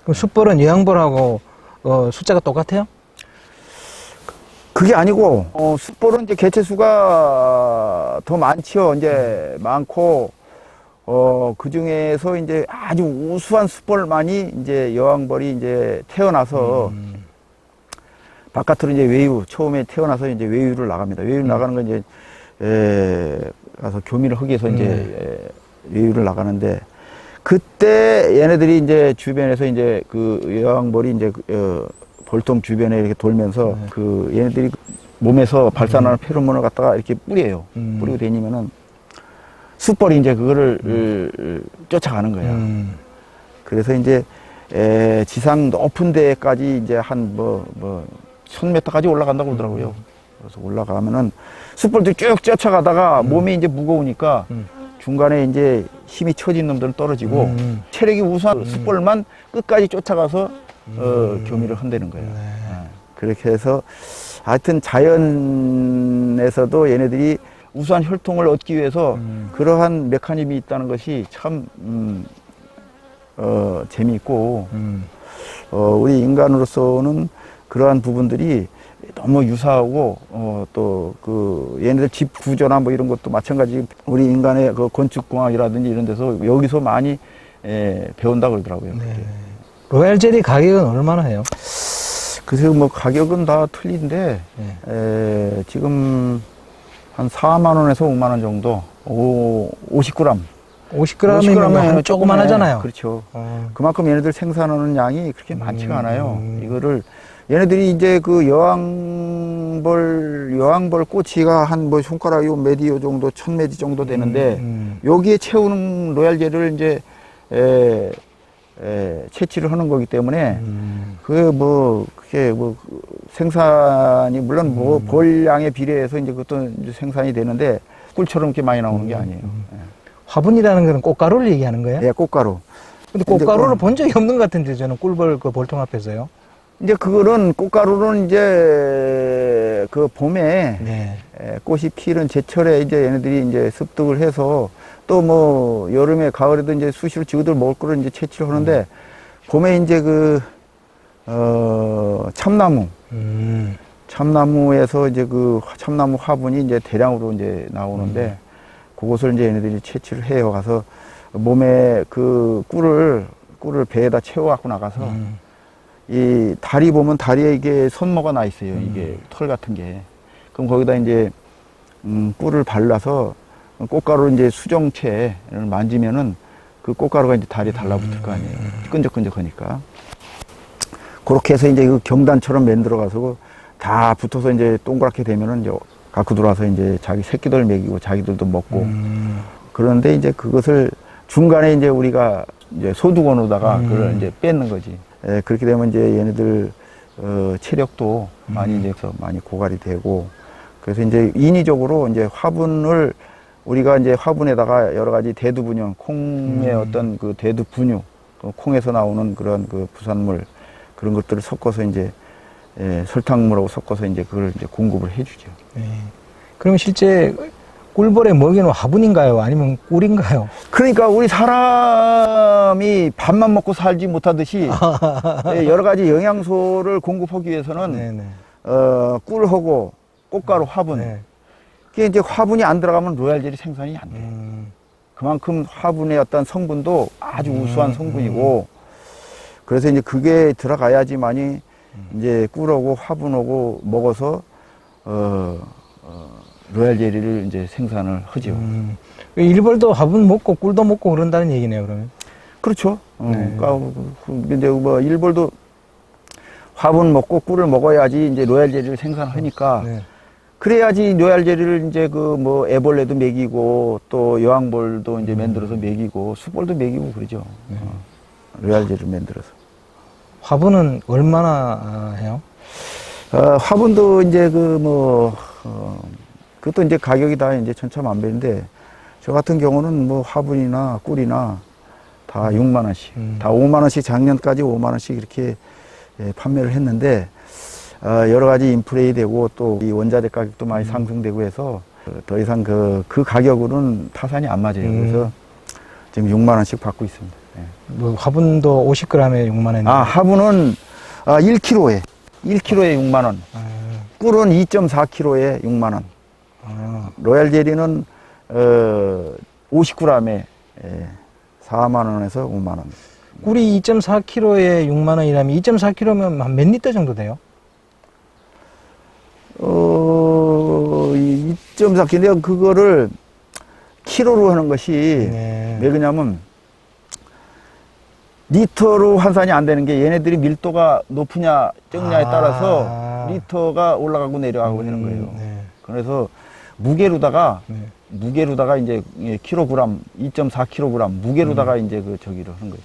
그럼 숯벌은 여왕벌하고 숫자가 똑같아요? 그게 아니고 숯벌은 이제 개체수가 더 많지요. 이제 많고 그 중에서 이제 아주 우수한 숯벌만이 이제 여왕벌이 이제 태어나서 바깥으로 이제 외유 처음에 태어나서 이제 외유를 나갑니다. 외유 나가는 건 이제 가서 교미를 하기 위해서 이제 외유를 나가는데 그때 얘네들이 이제 주변에서 이제 그 여왕벌이 이제 볼통 주변에 이렇게 돌면서 그 얘네들이 몸에서 발산하는 페로몬을 갖다가 이렇게 뿌려요. 뿌리고 다니면은 숯벌이 이제 그거를 쫓아가는 거야. 그래서 이제 지상 높은 데까지 이제 한 1000m까지 올라간다고 그러더라고요. 그래서 올라가면은 숯벌들이 쭉 쫓아가다가 몸이 이제 무거우니까 중간에 이제 힘이 처진 놈들은 떨어지고 체력이 우수한 숯벌만 끝까지 쫓아가서 교미를 흔드는 거예요. 그렇게 해서 하여튼 자연에서도 얘네들이 우수한 혈통을 얻기 위해서 그러한 메커니즘이 있다는 것이 참 재미있고 우리 인간으로서는 그러한 부분들이 너무 유사하고 또 그 얘네들 집 구조나 뭐 이런 것도 마찬가지 우리 인간의 그 건축공학이라든지 이런 데서 여기서 많이 배운다 그러더라고요. 네. 로얄 젤리 가격은 얼마나 해요? 그래서 뭐 가격은 다 틀린데 지금 한 4만 원에서 5만 원 정도 50g 50g이면 조그만 하잖아요. 그렇죠. 그만큼 얘네들 생산하는 양이 그렇게 많지가 않아요. 이거를 얘네들이 이제 그 여왕벌 꼬치가 한 뭐 손가락 요 메디오 정도 1000메디 정도 되는데 여기에 채우는 로얄 젤리를 이제 채취를 하는 거기 때문에 그게 생산이 물론 뭐 벌량에 비례해서 이제 그것도 이제 생산이 되는데 꿀처럼 이렇게 많이 나오는 게 아니에요. 화분이라는 거는 꽃가루를 얘기하는 거예요? 예, 꽃가루. 근데 꽃가루를 본 적이 없는 것 같은데 저는 꿀벌 그 볼통 앞에서요. 이제 그거는 꽃가루는 이제 그 봄에 꽃이 피는 제철에 이제 얘네들이 이제 습득을 해서 또 뭐 여름에 가을에도 이제 수시로 지구들 먹을 거를 이제 채취를 하는데 봄에 이제 그 참나무에서 이제 그 참나무 화분이 이제 대량으로 이제 나오는데 그것을 이제 얘네들이 채취를 해요. 가서 몸에 그 꿀을 배에다 채워 갖고 나가서 이 다리 보면 다리에 이게 손모가 나 있어요. 이게 털 같은 게. 그럼 거기다 이제 꿀을 발라서 꽃가루 이제 수정체를 만지면은 그 꽃가루가 이제 다리에 달라붙을 거 아니에요. 끈적끈적하니까. 그렇게 해서 이제 그 경단처럼 만들어가서 다 붙어서 이제 동그랗게 되면은 이제 갖고 들어와서 이제 자기 새끼들 먹이고 자기들도 먹고. 그런데 이제 그것을 중간에 이제 우리가 이제 소두건으로다가 그걸 이제 뺏는 거지. 그렇게 되면 이제 얘네들 체력도 많이 이제 많이 고갈이 되고 그래서 이제 인위적으로 이제 화분을 우리가 이제 화분에다가 여러 가지 대두 분유, 콩의 어떤 그 대두 분유, 콩에서 나오는 그런 그 부산물 그런 것들을 섞어서 이제 설탕물하고 섞어서 이제 그걸 이제 공급을 해주죠. 그러면 실제 꿀벌의 먹이는 화분인가요? 아니면 꿀인가요? 그러니까 우리 사람이 밥만 먹고 살지 못하듯이 여러 가지 영양소를 공급하기 위해서는 꿀하고 꽃가루, 화분. 그게 이제 화분이 안 들어가면 로얄 젤리 생산이 안 돼. 그만큼 화분의 어떤 성분도 아주 우수한 성분이고 그래서 이제 그게 들어가야지만이 이제 꿀하고 화분하고 먹어서 로얄 젤리를 이제 생산을 하죠. 일벌도 화분 먹고 꿀도 먹고 그런다는 얘기네요, 그러면. 그렇죠. 그러니까 이제 뭐 일벌도 화분 먹고 꿀을 먹어야지 이제 로얄 젤리를 생산하니까 그래야지 로얄 젤리를 이제 그 뭐 애벌레도 먹이고 또 여왕벌도 이제 만들어서 먹이고 숯벌도 먹이고 그러죠. 로얄 젤리를 만들어서. 화분은 얼마나 해요? 화분도 이제 그것도 이제 가격이 다 이제 천차만별인데 저 같은 경우는 뭐 화분이나 꿀이나 다 6만 원씩, 다 5만 원씩 작년까지 5만 원씩 이렇게 판매를 했는데 여러 가지 인플레이 되고 또 이 원자재 가격도 많이 상승되고 해서 더 이상 그 가격으로는 타산이 안 맞아요. 그래서 지금 6만 원씩 받고 있습니다. 뭐 화분도 50g에 6만 원. 아, 화분은 1kg에 6만 원. 꿀은 2.4kg에 6만 원. 로얄 제리는 50g에 4만 원에서 5만 원. 꿀이 2.4kg에 6만 원이라면 2.4kg면 한 몇 리터 정도 돼요? 2.4kg. 그거를 키로로 하는 것이 네. 왜 그러냐면 리터로 환산이 안 되는 게 얘네들이 밀도가 높으냐 적냐에 따라서 리터가 올라가고 내려가고 하는 거예요. 네. 그래서 무게로다가 네. 이제 킬로그램 2.4kg 무게로다가 이제 그 저기를 하는 거지.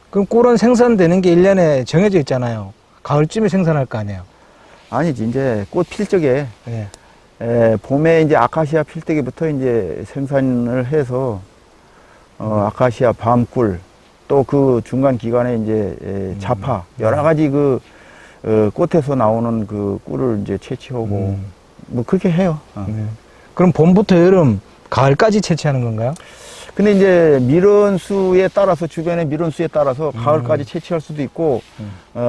그럼 꿀은 생산되는 게 1년에 정해져 있잖아요. 가을쯤에 생산할 거 아니에요. 아니지, 이제 꽃 필 적에 네. 봄에 이제 아카시아 필 때부터 이제 생산을 해서 아카시아 밤꿀 또 그 중간 기간에 이제 자파 여러 가지 그 꽃에서 나오는 그 꿀을 이제 채취하고 뭐 그렇게 해요. 네. 그럼 봄부터 여름, 가을까지 채취하는 건가요? 근데 이제 밀원수에 따라서 주변의 밀원수에 따라서 가을까지 채취할 수도 있고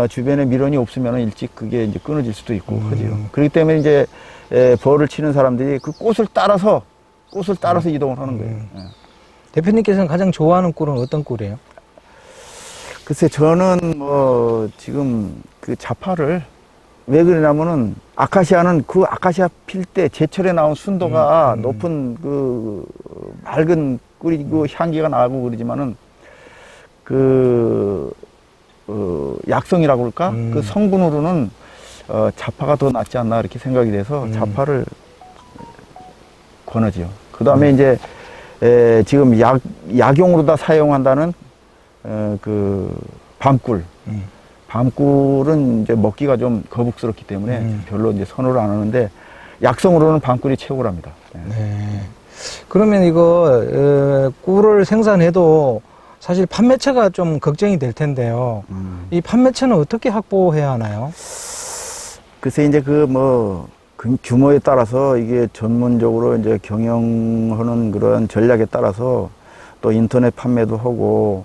주변에 밀원이 없으면 일찍 그게 이제 끊어질 수도 있고 하지요. 그렇기 때문에 이제 벌을 치는 사람들이 그 꽃을 따라서 이동을 하는 거예요. 대표님께서는 가장 좋아하는 꿀은 어떤 꿀이에요? 글쎄 저는 뭐 지금 그 자파를 왜 그러냐면은 아카시아는 그 아카시아 필 때 제철에 나온 순도가 높은 그 맑은 꿀이고 향기가 나고 그러지만은 그 약성이라고 그럴까? 그 성분으로는 자파가 더 낫지 않나 이렇게 생각이 돼서 자파를 권하지요. 그 다음에 이제 지금 약용으로 다 사용한다는 그 밤꿀. 밤꿀은 이제 먹기가 좀 거북스럽기 때문에 별로 이제 선호를 안 하는데 약성으로는 밤꿀이 최고랍니다. 네. 그러면 이거 꿀을 생산해도 사실 판매처가 좀 걱정이 될 텐데요. 이 판매처는 어떻게 확보해야 하나요? 글쎄 이제 그 뭐 규모에 따라서 이게 전문적으로 이제 경영하는 그런 전략에 따라서 또 인터넷 판매도 하고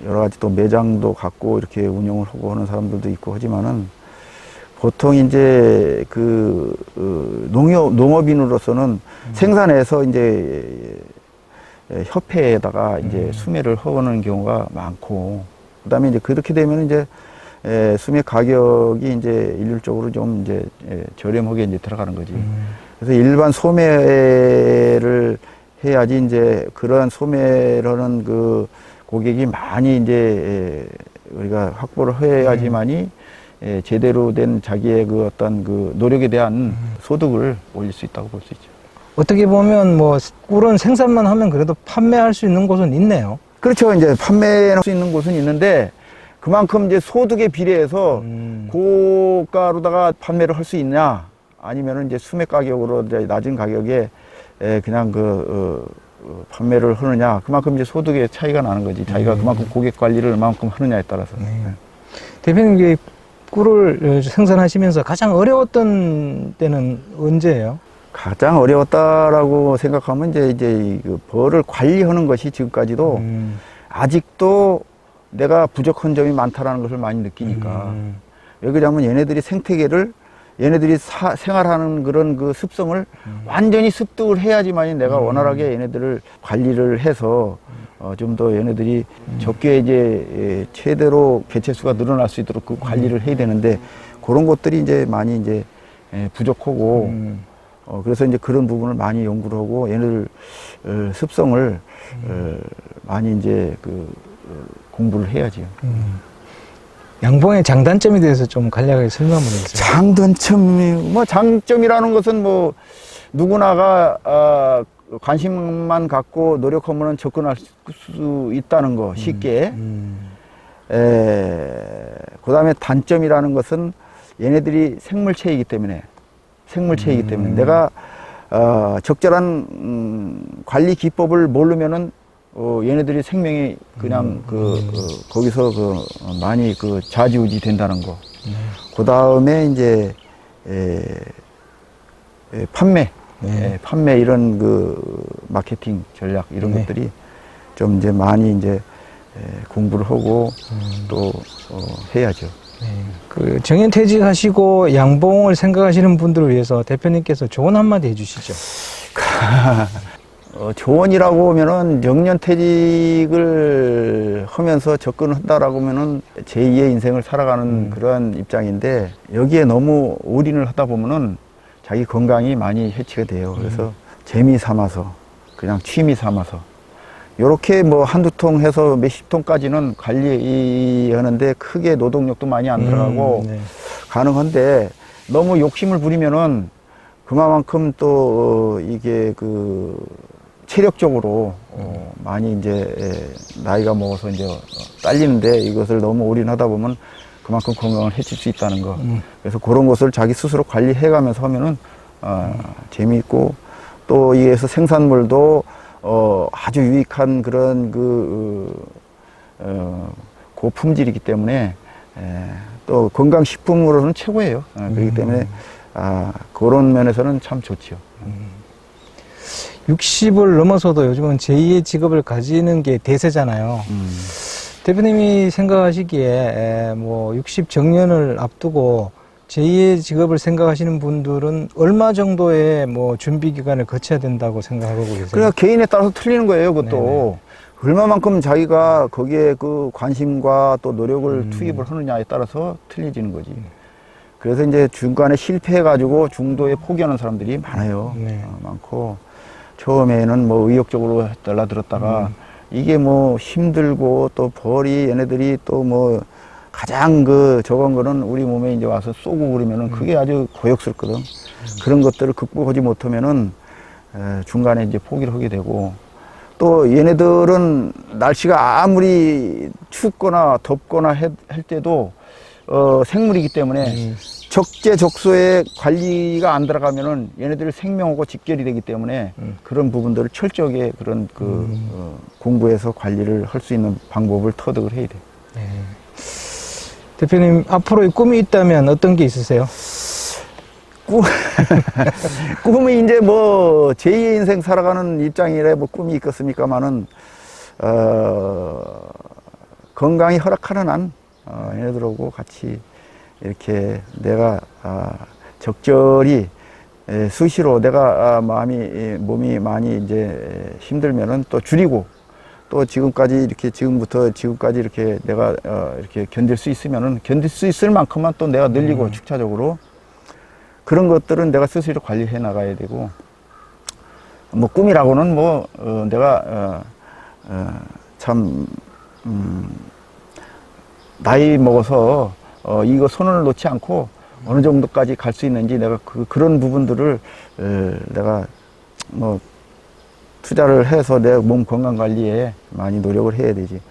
여러 가지 또 매장도 갖고 이렇게 운영을 하고 하는 사람들도 있고 하지만은 보통 이제 그 농업인으로서는 생산해서 이제 협회에다가 이제 수매를 하는 경우가 많고 그다음에 이제 그렇게 되면 이제 수매 가격이 이제 일률적으로 좀 이제 저렴하게 이제 들어가는 거지. 그래서 일반 소매를 해야지 이제 그러한 소매를 하는 그 고객이 많이 이제 우리가 확보를 해야지만이 제대로 된 자기의 그 어떤 그 노력에 대한 소득을 올릴 수 있다고 볼 수 있죠. 어떻게 보면 뭐 꿀은 생산만 하면 그래도 판매할 수 있는 곳은 있네요. 그렇죠. 이제 판매할 수 있는 곳은 있는데 그만큼 이제 소득에 비례해서 고가로다가 판매를 할 수 있냐 아니면은 이제 수매 가격으로 이제 낮은 가격에 그냥 판매를 하느냐 그만큼 이제 소득의 차이가 나는 거지. 자기가 그만큼 고객 관리를 얼마만큼 하느냐에 따라서. 대표님 이게 꿀을 생산하시면서 가장 어려웠던 때는 언제예요? 가장 어려웠다라고 생각하면 이제 그 벌을 관리하는 것이 지금까지도 아직도 내가 부족한 점이 많다라는 것을 많이 느끼니까. 왜 그러냐면 얘네들이 생태계를 얘네들이 생활하는 그런 그 습성을 완전히 습득을 해야지만 내가 원활하게 얘네들을 관리를 해서 좀 더 얘네들이 적게 이제 최대로 개체수가 늘어날 수 있도록 그 관리를 해야 되는데 그런 것들이 이제 많이 이제 부족하고 그래서 이제 그런 부분을 많이 연구를 하고 얘네들 습성을 많이 이제 그 공부를 해야지요. 양봉의 장단점에 대해서 좀 간략하게 설명을 해주세요. 장단점이 뭐 장점이라는 것은 뭐 누구나가 관심만 갖고 노력하면 접근할 수 있다는 거 쉽게. 그다음에 단점이라는 것은 얘네들이 생물체이기 때문에 내가 적절한 관리 기법을 모르면은 얘네들이 생명이 그냥 거기서 많이 좌지우지 된다는 거. 그 다음에 이제 판매 이런 마케팅 전략 이런 것들이 좀 이제 많이 이제 공부를 하고 또 해야죠. 네. 그 정년퇴직하시고 양봉을 생각하시는 분들을 위해서 대표님께서 조언 한마디 해주시죠. 조언이라고 하면은 정년퇴직을 하면서 접근을 한다라고 하면은 제2의 인생을 살아가는 그런 입장인데 여기에 너무 올인을 하다 보면은 자기 건강이 많이 해치가 돼요. 그래서 재미 삼아서 그냥 취미 삼아서 요렇게 뭐 한두 통 해서 몇십 통까지는 관리하는데 크게 노동력도 많이 안 들어가고 네. 가능한데 너무 욕심을 부리면은 그만큼 또 이게 그 체력적으로 많이 이제 나이가 먹어서 이제 딸리는데 이것을 너무 올인하다 보면 그만큼 건강을 해칠 수 있다는 거. 그래서 그런 것을 자기 스스로 관리해가면서 하면은 재미있고 또 이에서 생산물도 아주 유익한 그런 고품질이기 때문에 또 건강식품으로는 최고예요. 그렇기 때문에 그런 면에서는 참 좋죠. 60을 넘어서도 요즘은 제2의 직업을 가지는 게 대세잖아요. 대표님이 생각하시기에 뭐 60 정년을 앞두고 제2의 직업을 생각하시는 분들은 얼마 정도의 뭐 준비 기간을 거쳐야 된다고 생각하고 계세요? 그러니까 개인에 따라서 틀리는 거예요, 그것도. 네네. 얼마만큼 자기가 거기에 그 관심과 또 노력을 투입을 하느냐에 따라서 틀려지는 거지. 그래서 이제 중간에 실패해가지고 중도에 포기하는 사람들이 많아요. 네. 많고. 처음에는 뭐 의욕적으로 달라들었다가 이게 뭐 힘들고 또 벌이 얘네들이 또 뭐 가장 저건 거는 우리 몸에 이제 와서 쏘고 그러면은 그게 아주 고역스럽거든. 그런 것들을 극복하지 못하면은 중간에 이제 포기를 하게 되고 또 얘네들은 날씨가 아무리 춥거나 덥거나 할 때도 생물이기 때문에 적재적소에 관리가 안 들어가면은 얘네들 생명하고 직결이 되기 때문에 그런 부분들을 철저하게 그런 공부해서 관리를 할 수 있는 방법을 터득을 해야 돼요. 네. 대표님, 앞으로의 꿈이 있다면 어떤 게 있으세요? 꿈이 이제 뭐 제2의 인생 살아가는 입장이라 뭐 꿈이 있겠습니까만은 건강이 허락하는 한 얘네들하고 같이 이렇게 내가 적절히 수시로 내가 몸이 많이 이제 힘들면은 또 줄이고 또 지금부터 지금까지 이렇게 내가 이렇게 견딜 수 있으면은 견딜 수 있을 만큼만 또 내가 늘리고 축차적으로 그런 것들은 내가 스스로 관리해 나가야 되고 뭐 꿈이라고는 뭐 내가 참 나이 먹어서 이거 손을 놓지 않고 어느 정도까지 갈 수 있는지 내가 그런 부분들을 내가 뭐 투자를 해서 내 몸 건강 관리에 많이 노력을 해야 되지.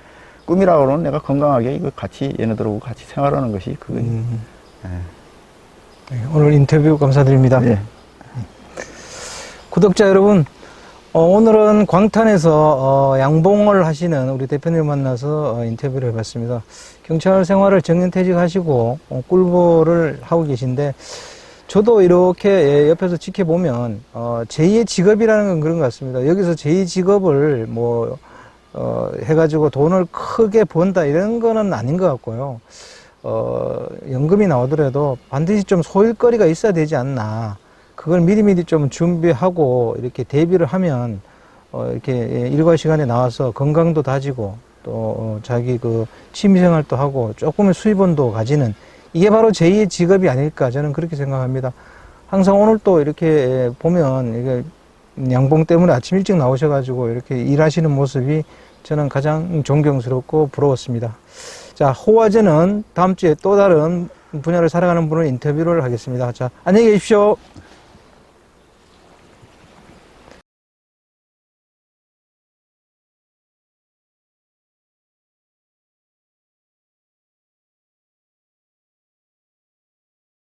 꿈이라고는 내가 건강하게 이거 같이 얘네들하고 같이 생활하는 것이 그거예요. 네, 오늘 인터뷰 감사드립니다. 네. 구독자 여러분, 오늘은 광탄에서 양봉을 하시는 우리 대표님을 만나서 인터뷰를 해봤습니다. 경찰 생활을 정년퇴직하시고 꿀보를 하고 계신데 저도 이렇게 옆에서 지켜보면 제2의 직업이라는 건 그런 것 같습니다. 여기서 제2 직업을 뭐 해가지고 돈을 크게 번다 이런 거는 아닌 것 같고요. 연금이 나오더라도 반드시 좀 소일거리가 있어야 되지 않나. 그걸 미리미리 좀 준비하고 이렇게 대비를 하면 이렇게 일과 시간에 나와서 건강도 다지고 또 자기 그 취미생활도 하고 조금의 수입원도 가지는 이게 바로 제2의 직업이 아닐까 저는 그렇게 생각합니다. 항상 오늘 또 이렇게 보면 이게 양봉 때문에 아침 일찍 나오셔가지고 이렇게 일하시는 모습이 저는 가장 존경스럽고 부러웠습니다. 자, 호화제는 다음 주에 또 다른 분야를 살아가는 분을 인터뷰를 하겠습니다. 자, 안녕히 계십시오.